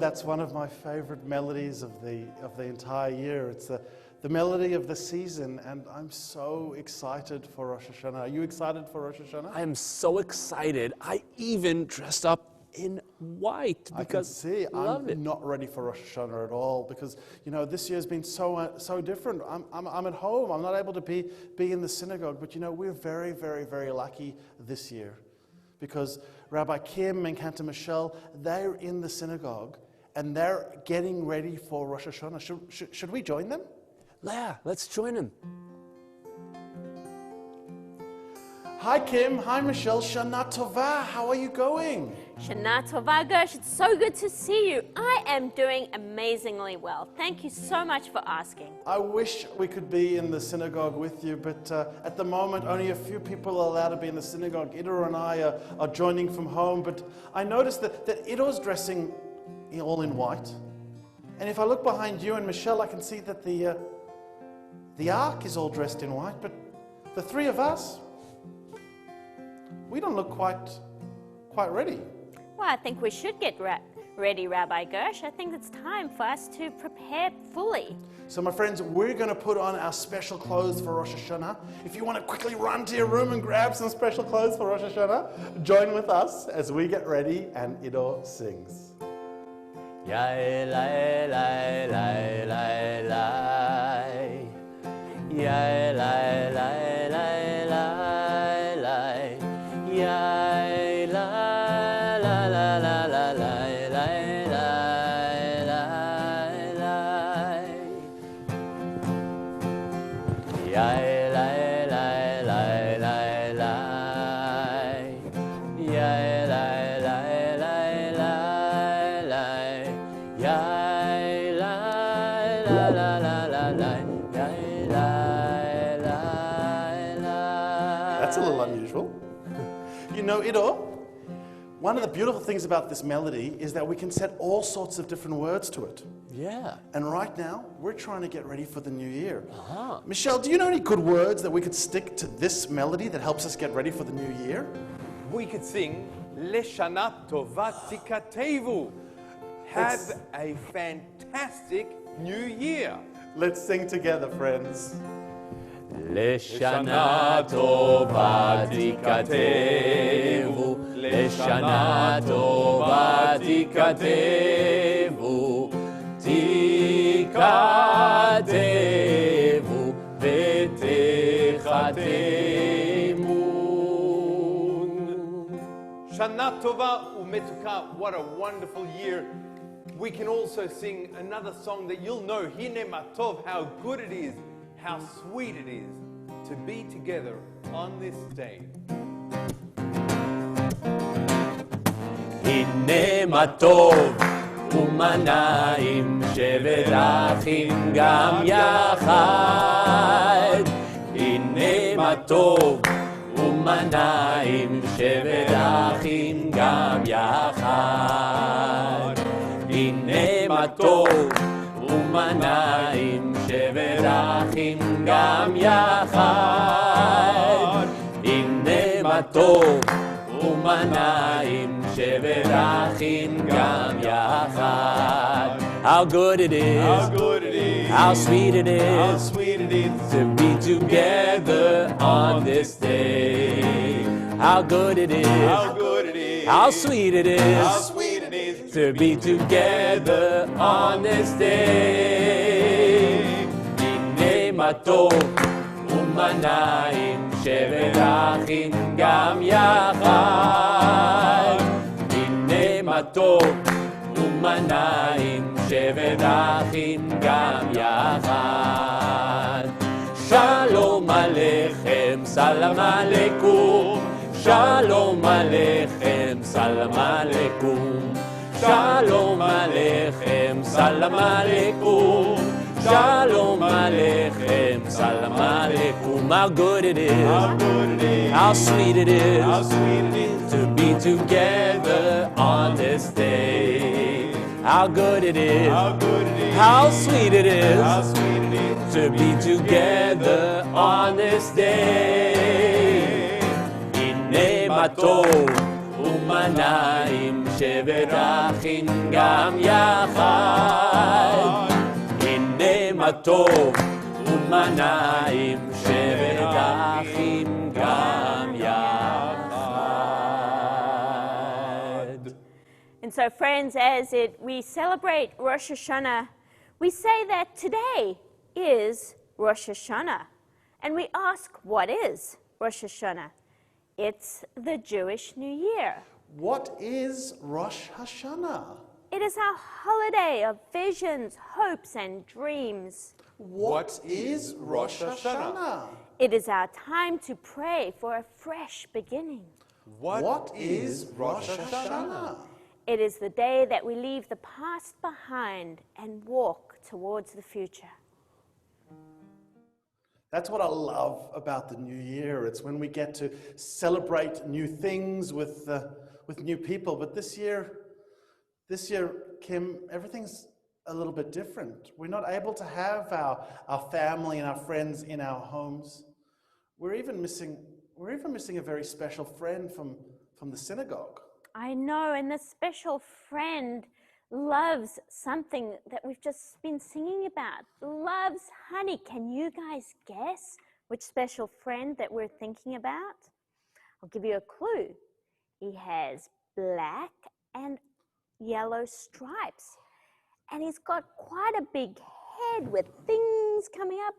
that's one of my favorite melodies of the entire year. It's the melody of the season, and I'm so excited for Rosh Hashanah. Are you excited for Rosh Hashanah? I am so excited. I even dressed up in white because I can see love it. I'm not ready for Rosh Hashanah at all because this year's been so different. I'm at home. I'm not able to be in the synagogue, but we're very, very, very lucky this year because Rabbi Kim and Cantor Michelle, they're in the synagogue and they're getting ready for Rosh Hashanah. Should we join them? Yeah, let's join him. Hi Kim, hi Michelle, Shana Tova, how are you going? Shana Tova, Gersh, it's so good to see you. I am doing amazingly well. Thank you so much for asking. I wish we could be in the synagogue with you, but at the moment only a few people are allowed to be in the synagogue. Idor and I are joining from home, but I noticed that Idor's dressing all in white. And if I look behind you and Michelle, I can see that the ark is all dressed in white, but the three of us, we don't look quite ready. Well, I think we should get ready, Rabbi Gersh. I think it's time for us to prepare fully. So my friends, we're going to put on our special clothes for Rosh Hashanah. If you want to quickly run to your room and grab some special clothes for Rosh Hashanah, join with us as we get ready and Idor sings. Yai lai lai lai lai lai, yai lai lai lai lai lai, yai la la la la la la la la la, yai lai lai lai lai lai, yai lai lai lai lai lai. Yai lai la la la la la, yai lai lai lai. That's a little unusual. Idor, one of the beautiful things about this melody is that we can set all sorts of different words to it. Yeah. And right now, we're trying to get ready for the new year. Uh-huh. Michelle, do you know any good words that we could stick to this melody that helps us get ready for the new year? We could sing Leshana Tova Tikatevu. Have a fantastic new year. Let's sing together, friends. Leshana tova tikatevu, Leshana tova tikatevu, tikatevu v'techatemu. Shana Tova umetuka, what a wonderful year. We can also sing another song that you'll know, Hine Matov, how good it is, how sweet it is to be together on this day. Hine matov umanayim shevet achim gam yachad. Hine matov umanayim shevet achim gam yachad. Hine matov umanayim shevet achim gam yachad. Hine matov umanayim shevet achim gam yachad. How good it is, How good it is, how sweet it how is sweet it is to be together on this day. How good it is, how good it is, how sweet it how is sweet it is to be together on this day. Hine matov umanayim shevet achim gam yachad. Hine matov umanayim shevet achim gam yachad. Shalom aleichem, salam aleikum. Shalom aleichem, salam aleikum. Shalom aleichem, salam aleikum. Shalom aleichem, salam aleikum. How good it is, how good it is, how sweet it is, how sweet it is to be together on this day. How good it is, how good it is, how sweet it how is sweet it is to be together on this day. Hine matov umanayim shevet שבת אחים גם יחד. הנה מה טוב ומה נעים, שבת אחים גם יחד. And so, friends, as we celebrate Rosh Hashanah, we say that today is Rosh Hashanah. And we ask, what is Rosh Hashanah? It's the Jewish New Year. What is Rosh Hashanah? It is our holiday of visions, hopes, and dreams. What is Rosh Hashanah? It is our time to pray for a fresh beginning. What is Rosh Hashanah? It is the day that we leave the past behind and walk towards the future. That's what I love about the new year. It's when we get to celebrate new things with new people. But this year, Kim, everything's a little bit different. We're not able to have our family and our friends in our homes. We're even missing a very special friend from the synagogue. I know, and this special friend loves something that we've just been singing about. Loves honey. Can you guys guess which special friend that we're thinking about? I'll give you a clue. He has black and yellow stripes, and he's got quite a big head with things coming up.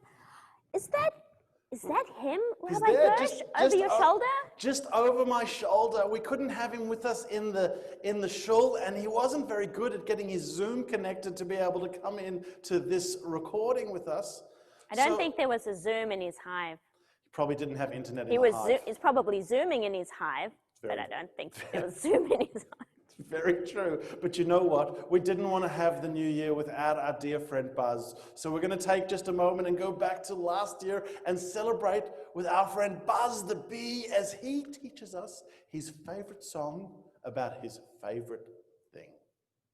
Is that him, Rabbi Gersh, over your shoulder? Just over my shoulder. We couldn't have him with us in the shul, and he wasn't very good at getting his Zoom connected to be able to come in to this recording with us. I don't think there was a Zoom in his hive. He probably didn't have internet in the hive. He's probably Zooming in his hive, but I don't think there was Zoom in his hive. Very true. But you know what? We didn't want to have the new year without our dear friend Buzz. So we're going to take just a moment and go back to last year and celebrate with our friend Buzz the Bee as he teaches us his favorite song about his favorite thing.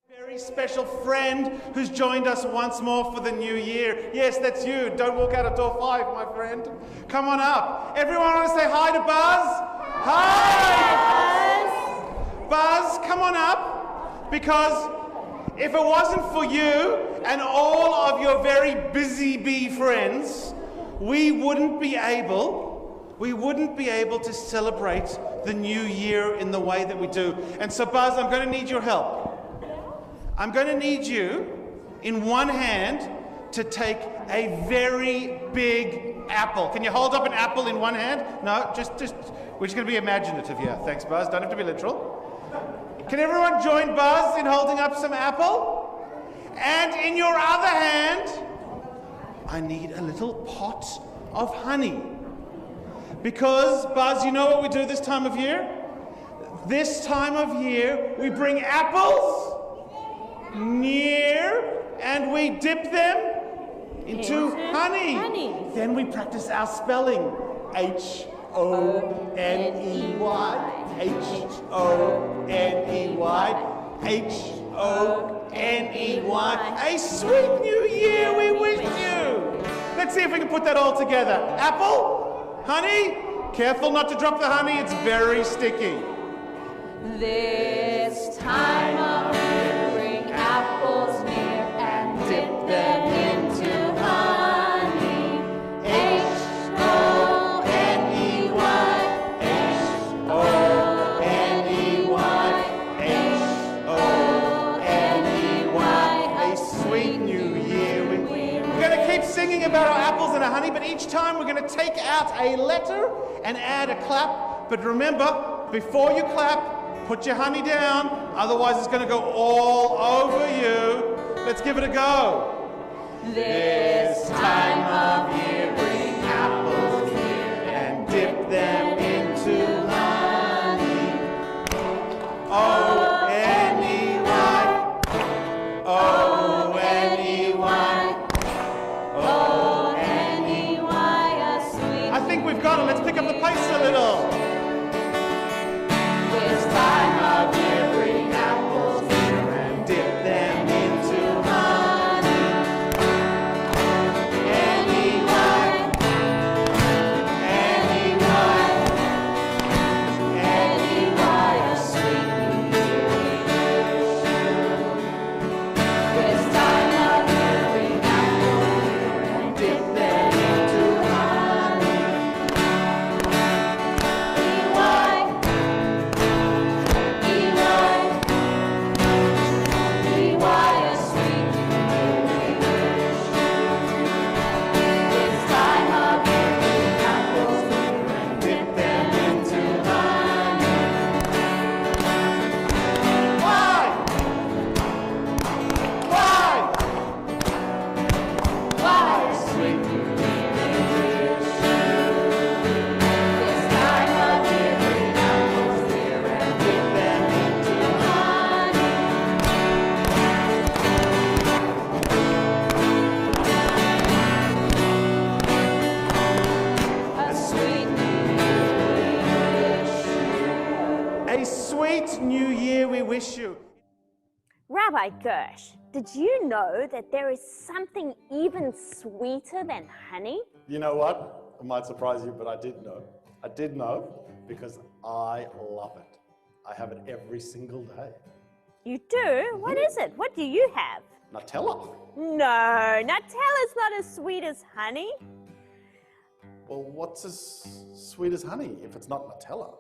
Very special friend who's joined us once more for the new year. Yes, that's you. Don't walk out of door 5, my friend. Come on up. Everyone want to say hi to Buzz? Hi! Buzz, come on up, because if it wasn't for you and all of your very busy bee friends, we wouldn't be able to celebrate the new year in the way that we do. And so, Buzz, I'm going to need your help. I'm going to need you, in one hand, to take a very big apple. Can you hold up an apple in one hand? No, just we're just going to be imaginative here. Thanks, Buzz. Don't have to be literal. Can everyone join Buzz in holding up some apple? And in your other hand, I need a little pot of honey. Because, Buzz, you know what we do this time of year? This time of year, we bring apples near and we dip them into honey. Then we practice our spelling. H-O-N-E-Y, H-O-N-E-Y, H-O-N-E-Y. A sweet new year we wish you. Let's see if we can put that all together. Apple, honey, careful not to drop the honey, it's very sticky. This time of year, bring apples near and dip them into honey. H-O-N-E-Y, H-O-N-E-Y, H-O-N-E-Y. A sweet new year. We're going to keep singing about our apples and our honey, but each time we're going to take out a letter and add a clap. But remember, before you clap, put your honey down, otherwise it's going to go all over you. Let's give it a go. This time of year, bring apples near And dip them into honey. O-N-E-Y, O-N-E-Y, O-N-E-Y, a sweet. I think we've got it. Let's pick up the pace a little. This time of year, bring apples near And dip them into honey. N-E-Y, sweet new year we wish you. Rabbi Gersh, did you know that there is something even sweeter than honey? You know what? It might surprise you, but I did know. I did know because I love it. I have it every single day. You do? What is it? What do you have? Nutella. No, Nutella's not as sweet as honey. Well, what's as sweet as honey if it's not Nutella?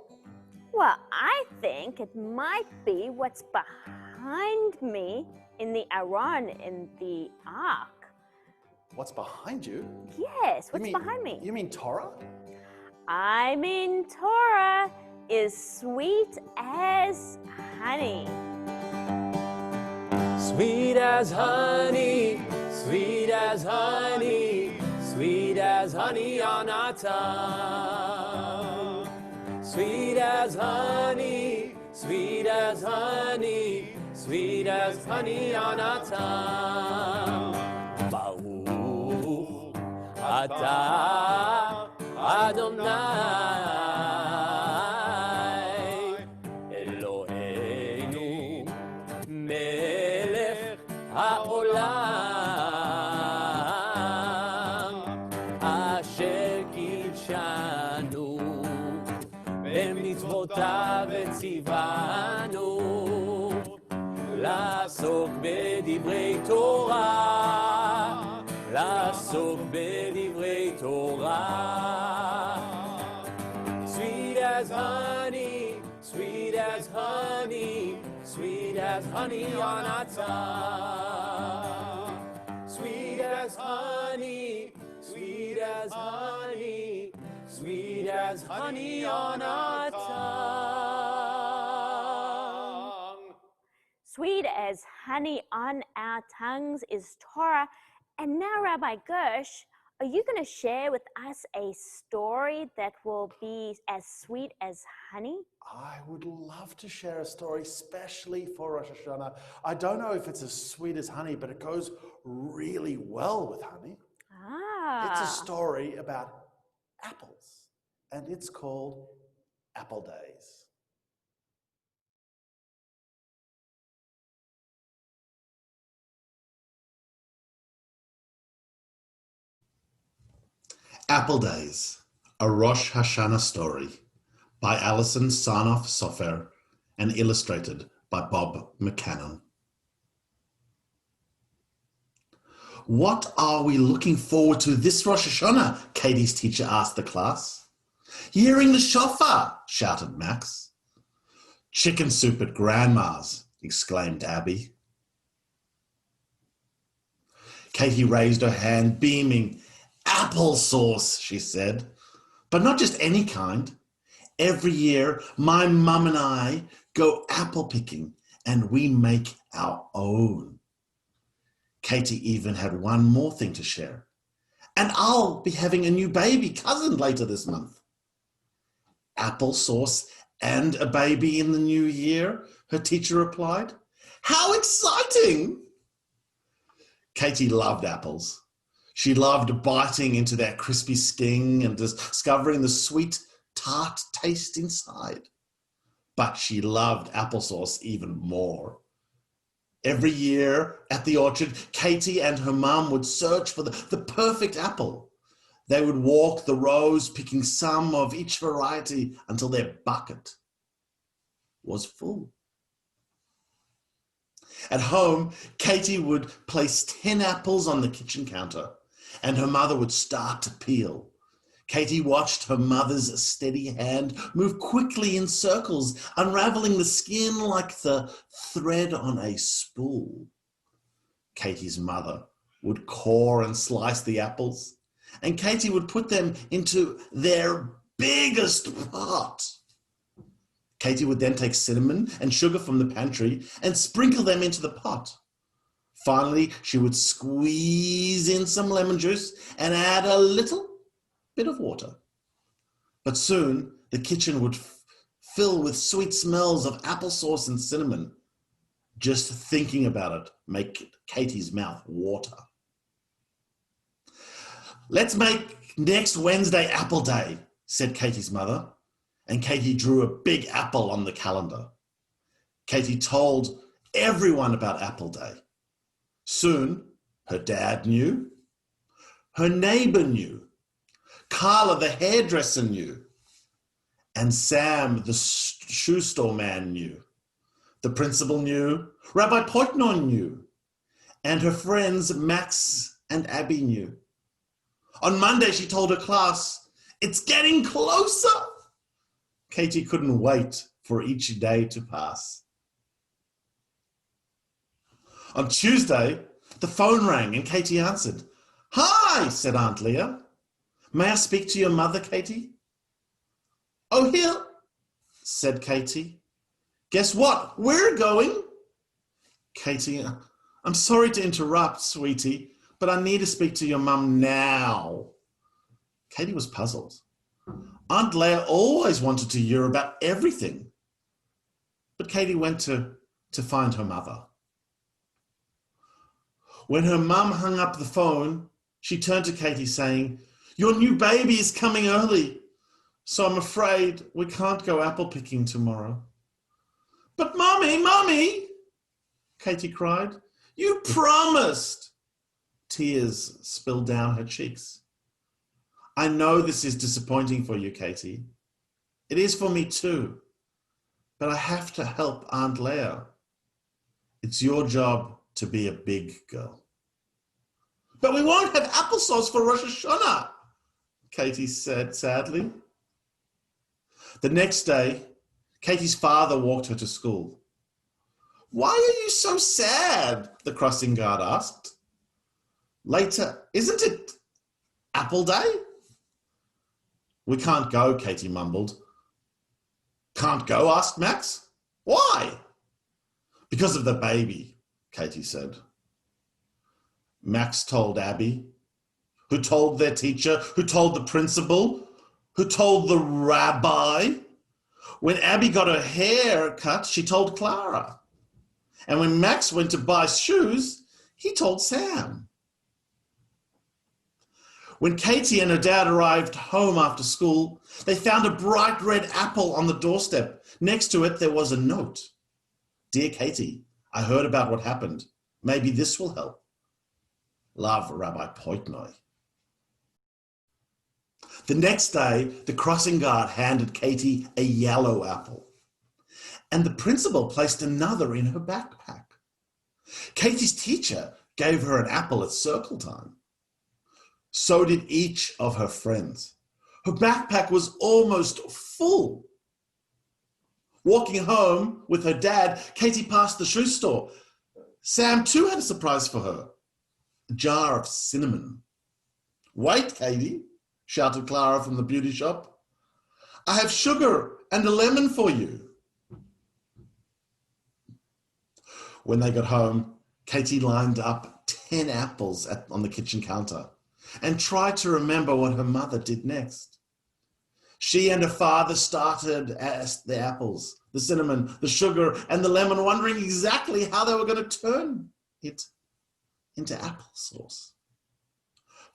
Well, I think it might be what's behind me in the Aron, in the ark. What's behind you? Yes, what's behind me? You mean Torah? I mean Torah is sweet as honey. Sweet as honey, sweet as honey, sweet as honey on our tongue. Sweet as honey, sweet as honey, sweet as honey on our tongue. Baruch atah Adonai Eloheinu melech haolam asher kidshanu במצוותיו וציוונו לעסוק בדברי תורה, לעסוק בדברי תורה. Sweet as honey, sweet as honey, sweet as honey on our tongue. Sweet as honey, sweet as honey, sweet as honey on our tongue. Sweet as honey on our tongues is Torah. And now, Rabbi Gersh, are you going to share with us a story that will be as sweet as honey? I would love to share a story, especially for Rosh Hashanah. I don't know if it's as sweet as honey, but it goes really well with honey. It's a story about apples, and it's called Apple Days. Apple Days, a Rosh Hashanah story by Alison Sarnoff Sofer and illustrated by Bob McCannon. What are we looking forward to this Rosh Hashanah? Katie's teacher asked the class. Hearing the shofar, shouted Max. Chicken soup at Grandma's, exclaimed Abby. Katie raised her hand, beaming. Applesauce, she said, but not just any kind. Every year, my mum and I go apple picking and we make our own. Katie even had one more thing to share. And I'll be having a new baby cousin later this month. Applesauce and a baby in the new year, her teacher replied. How exciting! Katie loved apples. She loved biting into their crispy skin and discovering the sweet, tart taste inside. But she loved applesauce even more. Every year at the orchard, Katie and her mum would search for the perfect apple. They would walk the rows, picking some of each variety until their bucket was full. At home, Katie would place 10 apples on the kitchen counter, and her mother would start to peel. Katie watched her mother's steady hand move quickly in circles, unraveling the skin like the thread on a spool. Katie's mother would core and slice the apples, and Katie would put them into their biggest pot. Katie would then take cinnamon and sugar from the pantry and sprinkle them into the pot. Finally, she would squeeze in some lemon juice and add a little bit of water. But soon, the kitchen would fill with sweet smells of applesauce and cinnamon. Just thinking about it made Katie's mouth water. Let's make next Wednesday Apple Day, said Katie's mother, and Katie drew a big apple on the calendar. Katie told everyone about Apple Day. Soon, her dad knew, her neighbor knew, Carla, the hairdresser, knew, and Sam, the shoe store man, knew. The principal knew, Rabbi Portnoy knew, and her friends Max and Abby knew. On Monday, she told her class, "It's getting closer." Katie couldn't wait for each day to pass. On Tuesday, the phone rang and Katie answered. "Hi," said Aunt Leah. "May I speak to your mother, Katie?" "Oh, here," said Katie. "Guess what? We're going." "Katie, I'm sorry to interrupt, sweetie, but I need to speak to your mum now." Katie was puzzled. Aunt Leah always wanted to hear about everything. But Katie went to find her mother. When her mum hung up the phone, she turned to Katie saying, "Your new baby is coming early, so I'm afraid we can't go apple picking tomorrow." "But Mummy," Katie cried, "you promised." Tears spilled down her cheeks. "I know this is disappointing for you, Katie. It is for me too, but I have to help Aunt Leah. It's your job to be a big girl." "But we won't have applesauce for Rosh Hashanah," Katie said sadly. The next day, Katie's father walked her to school. "Why are you so sad?" the crossing guard asked. "Later, isn't it Apple Day?" "We can't go," Katie mumbled. "Can't go?" asked Max. "Why?" "Because of the baby," Katie said. Max told Abby, who told their teacher, who told the principal, who told the rabbi. When Abby got her hair cut, she told Clara. And when Max went to buy shoes, he told Sam. When Katie and her dad arrived home after school, they found a bright red apple on the doorstep. Next to it, there was a note. "Dear Katie, I heard about what happened. Maybe this will help. Love, Rabbi Portnoy." The next day, the crossing guard handed Katie a yellow apple, and the principal placed another in her backpack. Katie's teacher gave her an apple at circle time. So did each of her friends. Her backpack was almost full. Walking home with her dad, Katie passed the shoe store. Sam too had a surprise for her. A jar of cinnamon. "Wait, Katie," shouted Clara from the beauty shop. "I have sugar and a lemon for you." When they got home, Katie lined up 10 apples on the kitchen counter and tried to remember what her mother did next. She and her father started as the apples, the cinnamon, the sugar, and the lemon, wondering exactly how they were going to turn it into applesauce.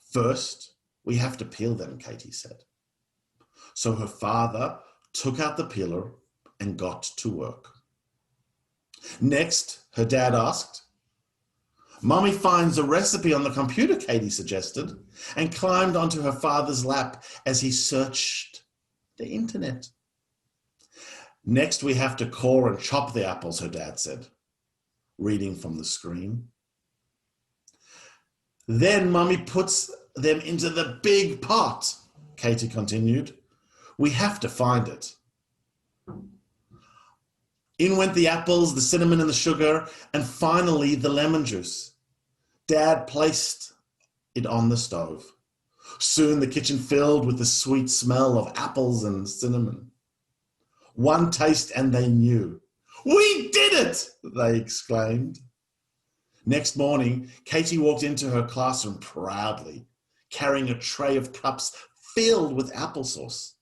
"First, we have to peel them," Katie said. So her father took out the peeler and got to work. Next, her dad asked. "Mommy finds a recipe on the computer," Katie suggested, and climbed onto her father's lap as he searched the internet. "Next, we have to core and chop the apples," her dad said, reading from the screen. "Then Mommy puts them into the big pot," Katie continued. "We have to find it." In went the apples, the cinnamon and the sugar, and finally the lemon juice. Dad placed it on the stove. Soon the kitchen filled with the sweet smell of apples and cinnamon. One taste and they knew. "We did it!" they exclaimed. Next morning, Katie walked into her classroom proudly, carrying a tray of cups filled with applesauce.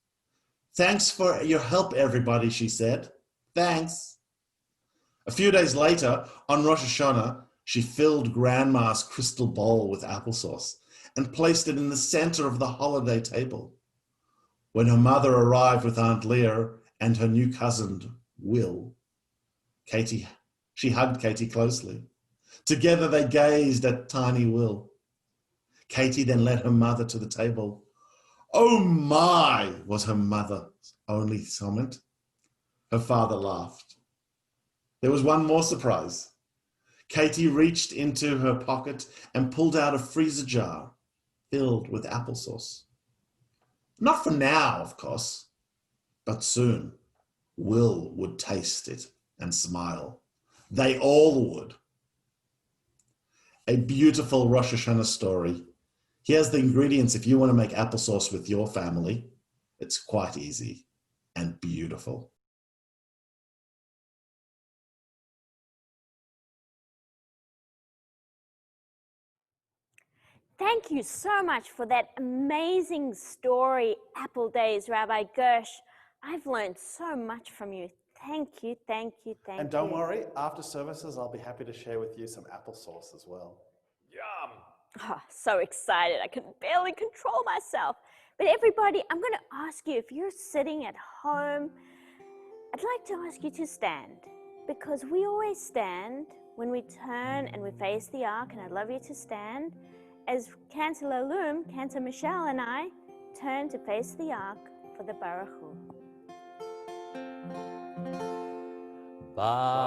"Thanks for your help, everybody," she said. "Thanks." A few days later, on Rosh Hashanah, she filled Grandma's crystal bowl with applesauce and placed it in the center of the holiday table. When her mother arrived with Aunt Leah and her new cousin, Will, She hugged Katie closely. Together they gazed at tiny Will. Katie then led her mother to the table. "Oh my," was her mother's only comment. Her father laughed. There was one more surprise. Katie reached into her pocket and pulled out a freezer jar filled with applesauce. Not for now, of course, but soon Will would taste it and smile. They all would. A beautiful Rosh Hashanah story. Here's the ingredients if you want to make applesauce with your family. It's quite easy and beautiful. Thank you so much for that amazing story, Apple Days, Rabbi Gersh. I've learned so much from you. Thank you, thank you, thank you. And don't worry, after services, I'll be happy to share with you some applesauce as well. Yum! Oh, so excited. I can barely control myself. But everybody, I'm going to ask you, if you're sitting at home, I'd like to ask you to stand, because we always stand when we turn and we face the ark, and I'd love you to stand as Cantor Loom, Cantor Michelle and I turn to face the ark for the Baruch Hu. Baruch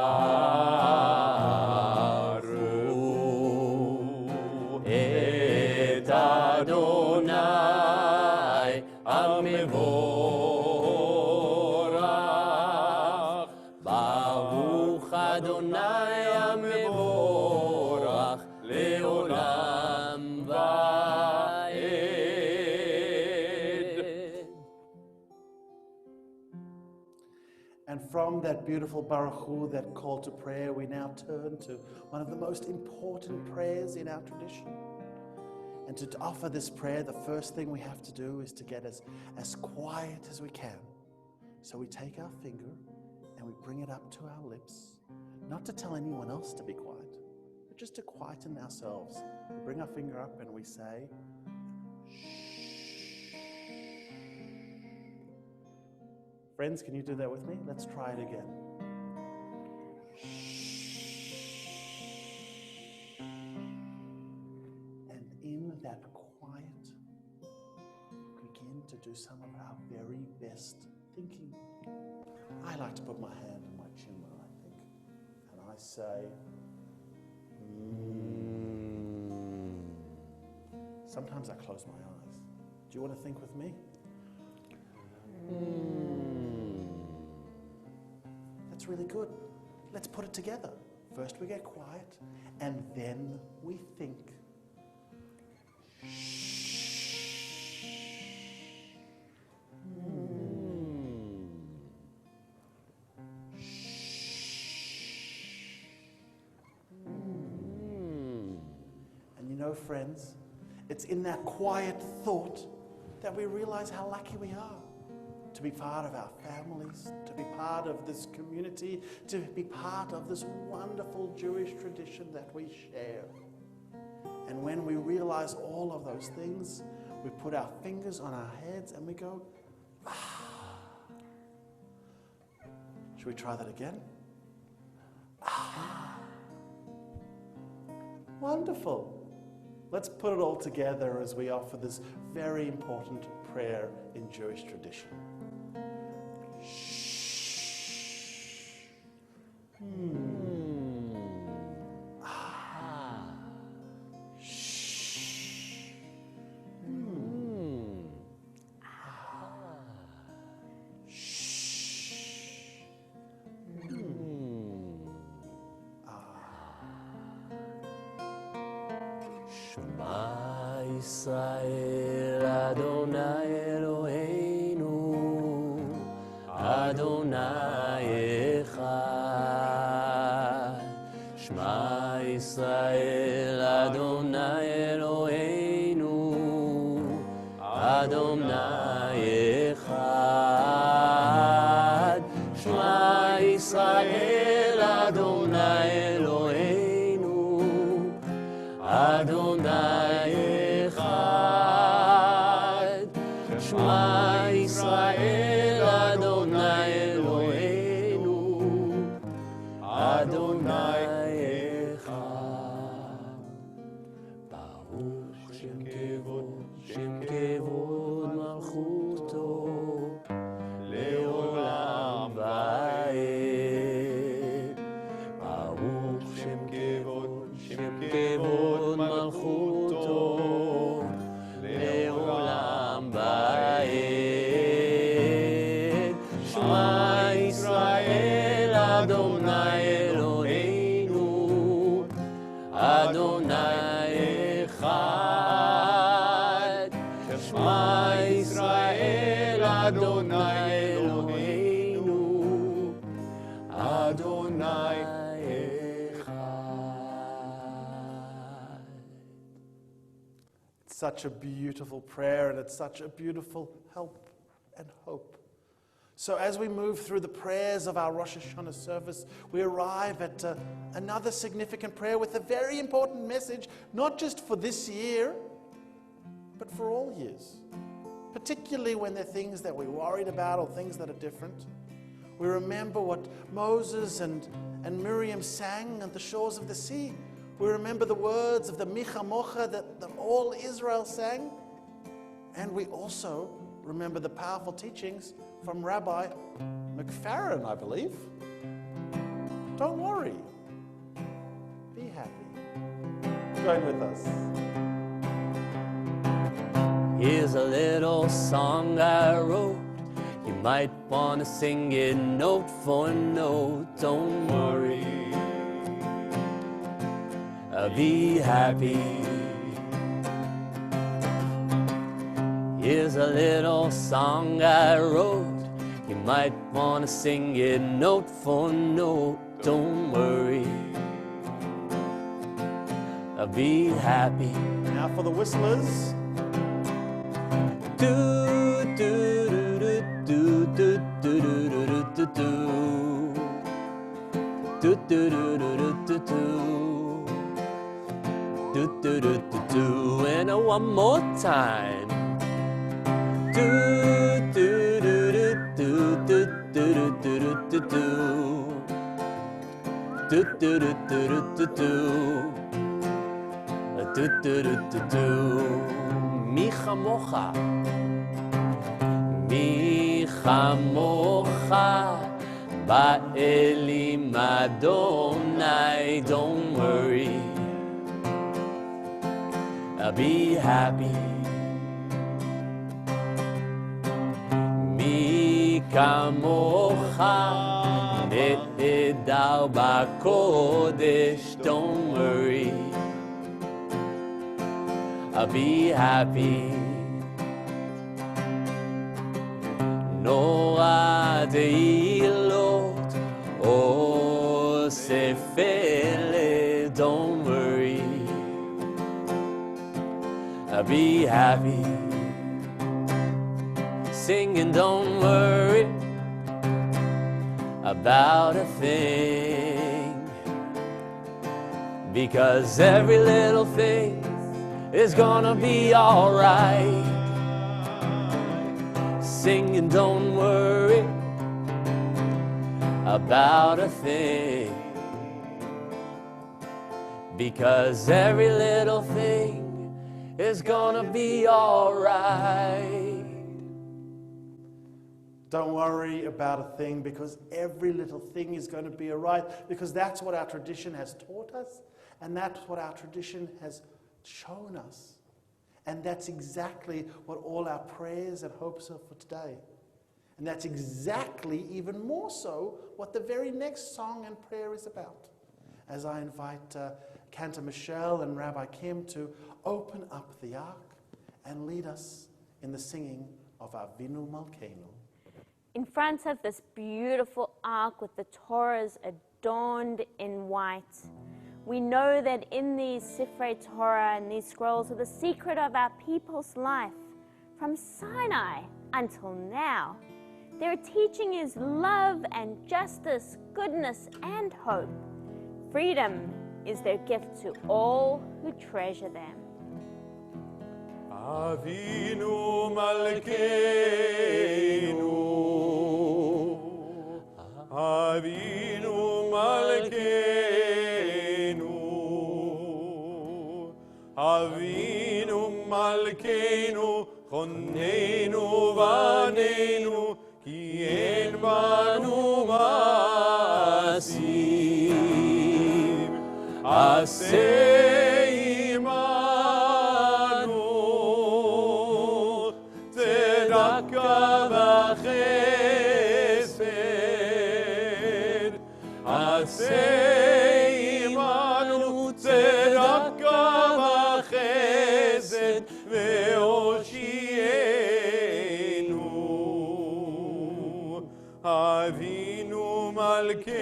et Adonai HaMevorach. Baruch Adonai HaMevorach leolam va'ed. And from that beautiful Baruch Hu, that call to prayer, we now turn to one of the most important prayers in our tradition. And to offer this prayer, the first thing we have to do is to get as quiet as we can. So we take our finger and we bring it up to our lips, not to tell anyone else to be quiet, but just to quieten ourselves. We bring our finger up and we say, friends, can you do that with me? Let's try it again. And in that quiet, begin to do some of our very best thinking. I like to put my hand on my chin when I think, and I say, Sometimes I close my eyes. Do you want to think with me? That's really good. Let's put it together. First we get quiet, and then we think. And you know, friends, it's in that quiet thought that we realize how lucky we are to be part of our families, to be part of this community, to be part of this wonderful Jewish tradition that we share. And when we realize all of those things, we put our fingers on our heads and we go, ah. Should we try that again? Ah. Wonderful. Let's put it all together as we offer this very important prayer in Jewish tradition. Shema Yisrael Adonai Eloheinu Adonai Echad. Shema Yisrael Adonai Eloheinu Adonai Echad. Shema Yisrael Adonai Eloheinu Adonai Echad. Shema Yisrael Adonai Eloheinu Adonai Eloheinu, Adonai Echad. Shema Yisrael, Adonai Eloheinu, Adonai Echad. It's such a beautiful prayer, and it's such a beautiful help and hope. So as we move through the prayers of our Rosh Hashanah service, we arrive at another significant prayer with a very important message, not just for this year, but for all years. Particularly when there are things that we're worried about or things that are different. We remember what Moses and Miriam sang at the shores of the sea. We remember the words of the Micha Mocha that all Israel sang. And we also remember the powerful teachings from Rabbi McFerrin, I believe. Don't worry. Be happy. Join with us. Here's a little song I wrote. You might want to sing it note for note. Don't worry. Be happy. Here's a little song I wrote. You might want to sing it note for note. Don't worry. Be happy. Now for the whistlers. Do do do do do do do do do do do do do do do do do, and one more time. Do do do do do do do do do do do do. Mi chamocha, mi chamocha, ba'elim Adonai. Don't worry, be happy. Mi kamocha, ne'edar ba'kodesh. Don't worry, be happy. Nora deilot osefele. Don't worry, be happy. Sing and don't worry about a thing, because every little thing is gonna be alright. Sing and don't worry about a thing, because every little thing is gonna be alright. Don't worry about a thing, because every little thing is going to be all right, because that's what our tradition has taught us, and that's what our tradition has shown us. And that's exactly what all our prayers and hopes are for today. And that's exactly, even more so, what the very next song and prayer is about. As I invite Cantor Michelle and Rabbi Kim to open up the ark and lead us in the singing of Avinu Malkeinu. In front of this beautiful ark with the Torahs adorned in white, we know that in these Sifrei Torah and these scrolls are the secret of our people's life. From Sinai until now, their teaching is love and justice, goodness and hope. Freedom is their gift to all who treasure them. Avinu Malkeinu, Avinu Malkeinu, Avinu Malkeinu, Chonenu Vaneinu, Ki en banu Masim, Aseh imanu, Tzedakah v'chesed, עשה עמנו צדקה וחסד והושיענו. אבינו מלכנו,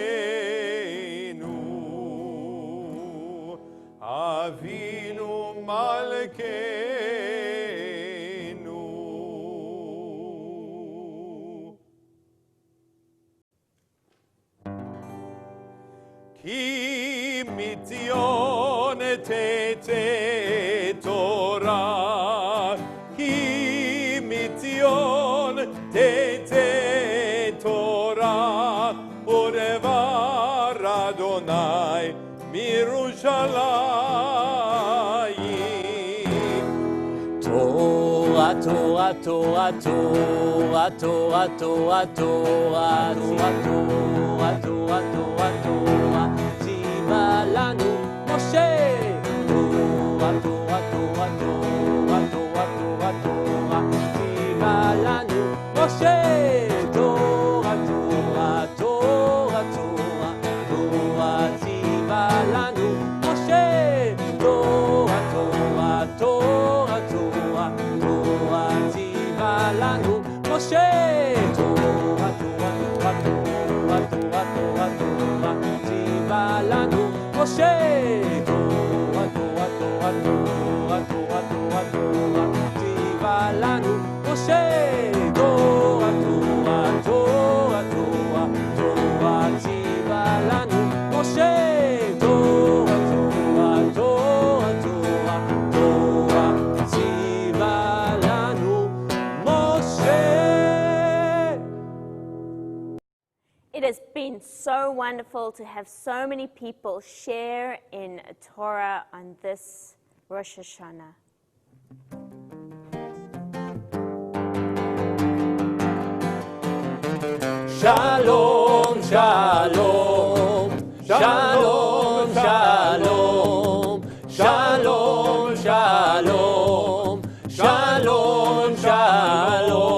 אבינו מלכנו. כי מציון תצא תורה, כי מציון תצא תורה, ודבר אדוני מירושלים. תורה, תורה, תורה, תורה, תורה, תורה, תורה, תורה, תורה, תורה, תורה, ציווה לנו משה. תורה, תורה, תורה, תורה, תורה, תורה, תורה, ציווה לנו משה. תורה, תורה, תורה, תורה, תורה, ציווה לנו משה. תורה, תורה, תורה, תורה, תורה, ציווה לנו משה. תורה, תורה, תורה, תורה, תורה, תורה, תורה, ציווה לנו משה. תורה, תורה, תורה, תורה, תורה, תורה, תורה, ציווה לנו משה. תורה, תורה, תורה, תורה, תורה, ציווה לנו משה. תורה, תורה, תורה, תורה, תורה, ציווה לנו משה. It has been so wonderful to have so many people share in Torah on this Rosh Hashanah. Shalom, shalom, shalom, shalom, shalom, shalom, shalom, shalom.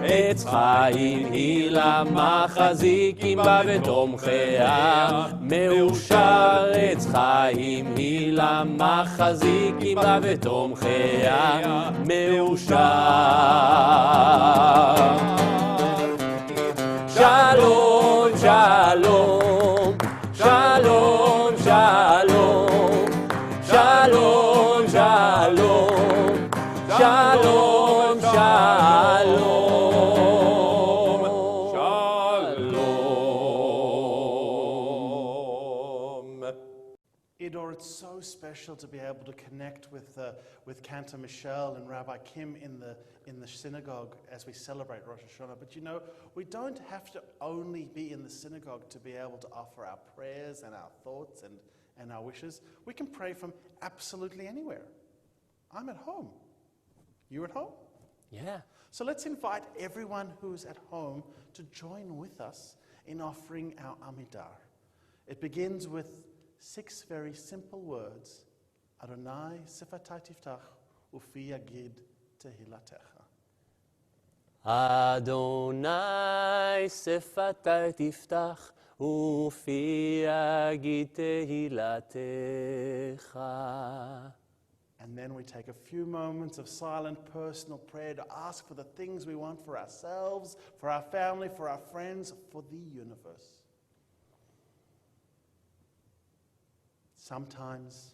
עץ חיים היא למחזיקים בה ותומכיה, מאושר עץ חיים היא למחזיקים בה ותומכיה, מאושר. שלום, שלום, שלום, שלום, שלום, שלום, שלום, שלום, שלום. Idor, it's so special to be able to connect with Cantor Michelle and Rabbi Kim in the synagogue as we celebrate Rosh Hashanah. But you know, we don't have to only be in the synagogue to be able to offer our prayers and our thoughts and our wishes. We can pray from absolutely anywhere. I'm at home. You at home? Yeah. So let's invite everyone who's at home to join with us in offering our Amidar. It begins with 6 very simple words. Adonai sifatai tiftach ufi yagid tehilatecha. Adonai sefatai tiftach ufi yagid tehilatecha. And then we take a few moments of silent personal prayer to ask for the things we want for ourselves, for our family, for our friends, for the universe. Sometimes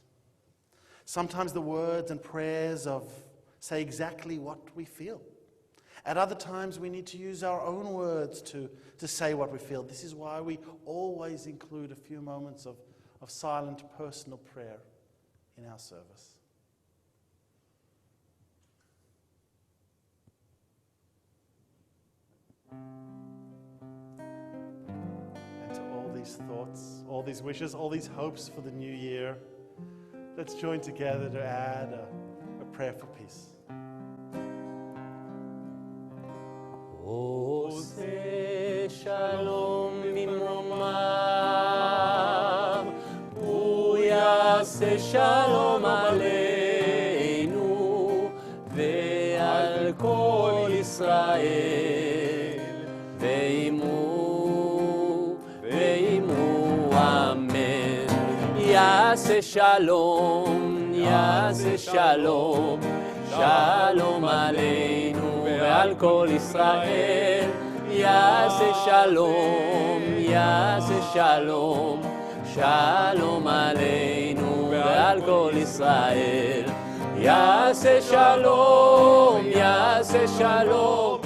the words and prayers say exactly what we feel. At other times we need to use our own words to say what we feel. This is why we always include a few moments of silent personal prayer in our service. And to all these thoughts, all these wishes, all these hopes for the new year, let's join together to add a prayer for peace. עושה שלום במרומיו, הוא יעשה שלום עלינו ועל כל ישראל, ועמו יעשה שלום, יעשה שלום, שלום עלינו ועל כל ישראל. יעשה שלום, יעשה שלום, שלום עלינו ועל כל ישראל. יעשה שלום, יעשה שלום,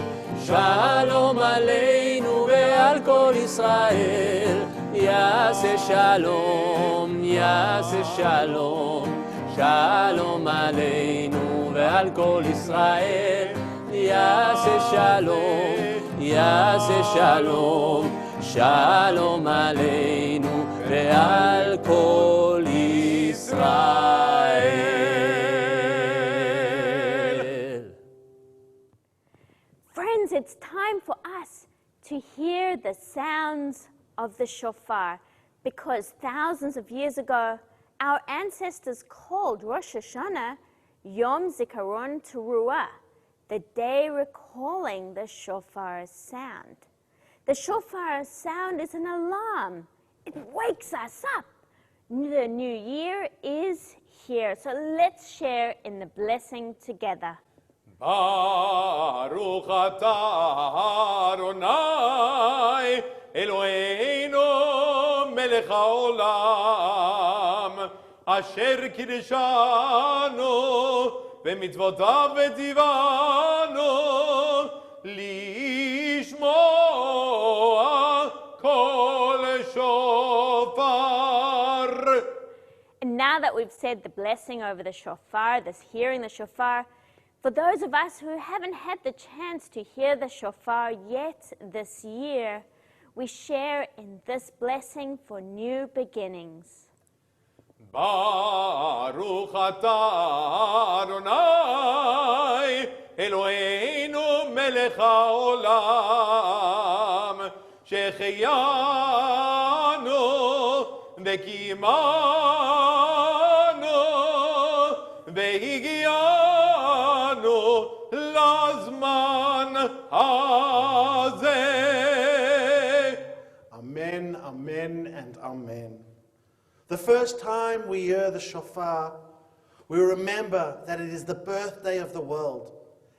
שלום עלינו ועל כל ישראל. יעשה שלום, יעשה שלום, שלום עלינו ועל כל ישראל. יעשה שלום, יעשה שלום, שלום עלינו ועל כל ישראל. Friends, it's time for us to hear the sounds of the shofar, because thousands of years ago, our ancestors called Rosh Hashanah Yom Zikaron Teruah, the day recalling the shofar's sound. The shofar's sound is an alarm. It wakes us up. The new year is here, so let's share in the blessing together. Baruch atah Adonai Eloheinu melech haolam asher kiddushanu b'mitzvotav v'tzivanu lishmoa kol shofar. And now that we've said the blessing over the shofar, this hearing the shofar, for those of us who haven't had the chance to hear the shofar yet this year, we share in this blessing for new beginnings. Baruch atah Adonai Eloheinu melech haolam shehecheyanu v'kimanu v'higianu lazman hazeh. Amen, amen, and amen. The first time we hear the shofar, we remember that it is the birthday of the world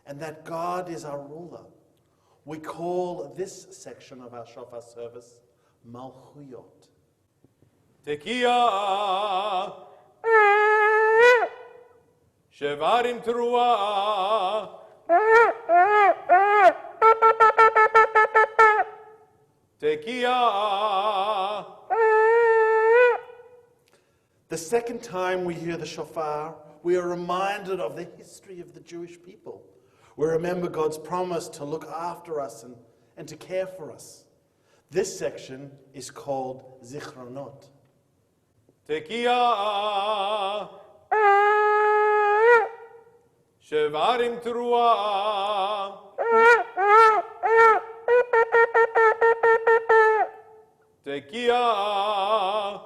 and that God is our ruler. We call this section of our shofar service Malchuyot. Tekiah Shevarim Teruah Tekiah. The second time we hear the shofar, we are reminded of the history of the Jewish people. We remember God's promise to look after us and to care for us. This section is called Zichronot. Tekiah Shevarim Teruah Tekiah.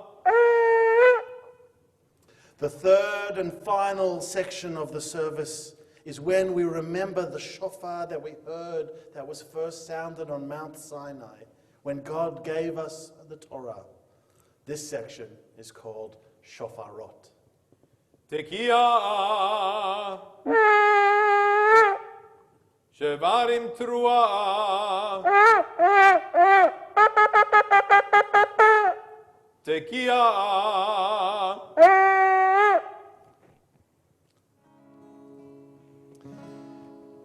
The third and final section of the service is when we remember the shofar that we heard that was first sounded on Mount Sinai, when God gave us the Torah. This section is called Shafarat. Tekiah Shevarim Teruah Tekiah.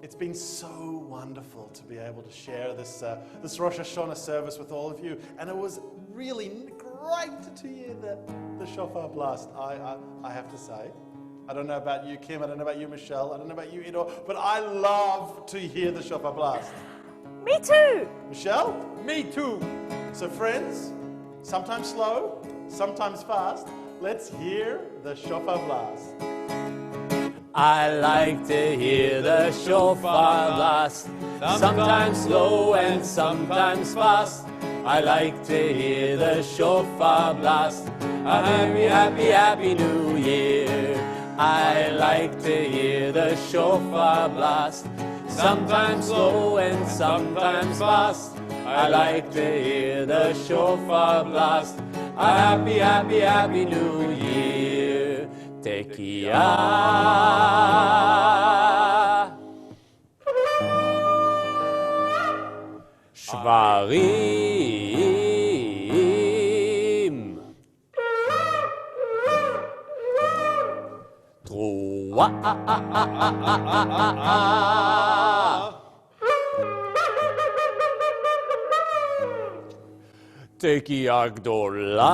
It's been so wonderful to be able to share this Rosh Hashanah service with all of you, and it was really great to hear the shofar blast. I have to say, I don't know about you, Kim. I don't know about you, Michelle. I don't know about you, Idor, but I love to hear the shofar blast. Me too! Michelle? Me too. So friends, sometimes slow, sometimes fast. Let's hear the shofar blast. I like to hear the shofar blast, sometimes slow and sometimes fast. I like to hear the shofar blast. A happy, happy, happy new year. I like to hear the shofar blast, sometimes slow and sometimes fast. I like to hear the shofar blast. a happy, happy, happy New Year. Tekiah. Shvarim. Trua. Tekiah Gdolah.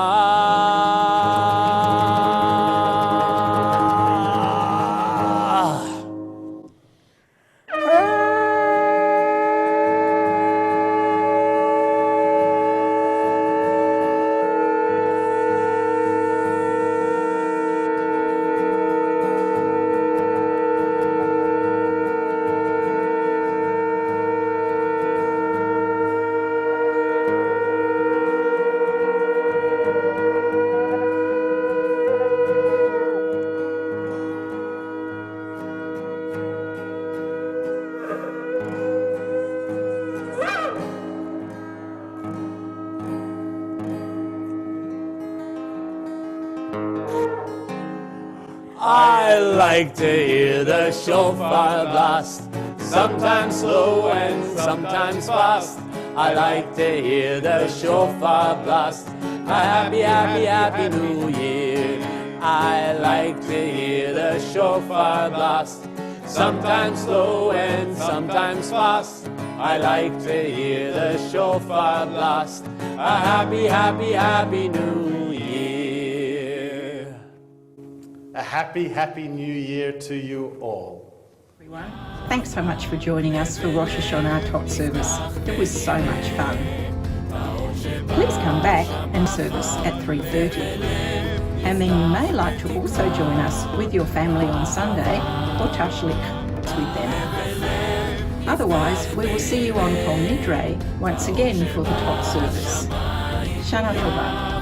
I like to hear the shofar blast, sometimes slow and sometimes fast. I like to hear the shofar blast, a happy, happy, happy New Year. I like to hear the shofar blast, sometimes slow and sometimes fast. I like to hear the shofar blast, a happy, happy, happy New Year. A happy, happy New Year to you all. Everyone, thanks so much for joining us for Rosh Hashanah Tots service. It was so much fun. Please come back and service at 3:30. And then you may like to also join us with your family on Sunday or tashlik with them. Otherwise, we will see you on Kol Nidre once again for the Tots service. Shana Tova.